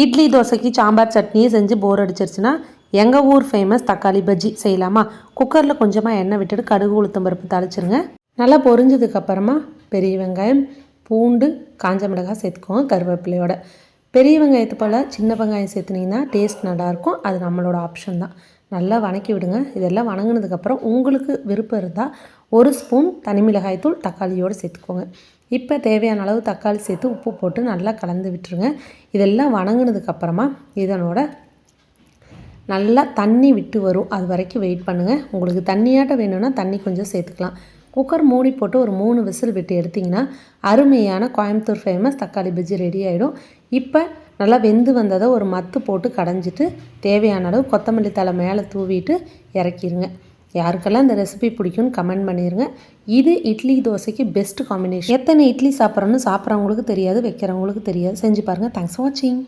இட்லி தோசைக்கு சாம்பார் சட்னியை செஞ்சு போர் அடிச்சிருச்சுன்னா எங்கள் ஊர் ஃபேமஸ் தக்காளி பஜ்ஜி செய்யலாமா? குக்கரில் கொஞ்சமாக எண்ணெய் விட்டுட்டு கடுகு உளுத்தம் பருப்பு தாளிச்சிருங்க. நல்லா பொரிஞ்சதுக்கப்புறமா பெரிய வெங்காயம், பூண்டு, காஞ்ச மிளகாய் சேர்த்துக்கோங்க கருவேப்பிலையோட. பெரிய வெங்காயத்தை போல் சின்ன வெங்காயம் சேர்த்துனீங்கன்னா டேஸ்ட் நல்லாயிருக்கும். அது நம்மளோட ஆப்ஷன் தான். நல்லா வணக்கி விடுங்க. இதெல்லாம் வணங்கினதுக்கப்புறம் உங்களுக்கு விருப்பம் இருந்தால் 1 ஸ்பூன் தனி மிளகாய் தூள் தக்காளியோடு சேர்த்துக்கோங்க. இப்போ தேவையான அளவு தக்காளி சேர்த்து உப்பு போட்டு நல்லா கலந்து விட்டுருங்க. இதெல்லாம் வணங்கினதுக்கப்புறமா இதனோட நல்லா தண்ணி விட்டு வரும், அது வரைக்கும் வெயிட் பண்ணுங்கள். உங்களுக்கு தண்ணியாட்ட வேணும்னா தண்ணி கொஞ்சம் சேர்த்துக்கலாம். குக்கர் மூடி போட்டு ஒரு 3 விசில் விட்டு எடுத்திங்கன்னா அருமையான கோயம்புத்தூர் ஃபேமஸ் தக்காளி பஜ்ஜி ரெடி ஆகிடும். இப்போ நல்லா வெந்து வந்ததை ஒரு மத்து போட்டு கடைஞ்சிட்டு தேவையான அளவு கொத்தமல்லி தழை மேலே தூவிட்டு இறக்கிடுங்க. யாருக்கெல்லாம் இந்த ரெசிபி பிடிக்கும்னு கமெண்ட் பண்ணிடுங்க. இது இட்லி தோசைக்கு பெஸ்ட் காம்பினேஷன். எத்தனை இட்லி சாப்பிட்றோன்னு சாப்பிட்றவங்களுக்கு தெரியாது, வைக்கிறவங்களுக்கு தெரியாது. செஞ்சு பாருங்கள். தேங்க்ஸ் ஃபார் வாட்சிங்.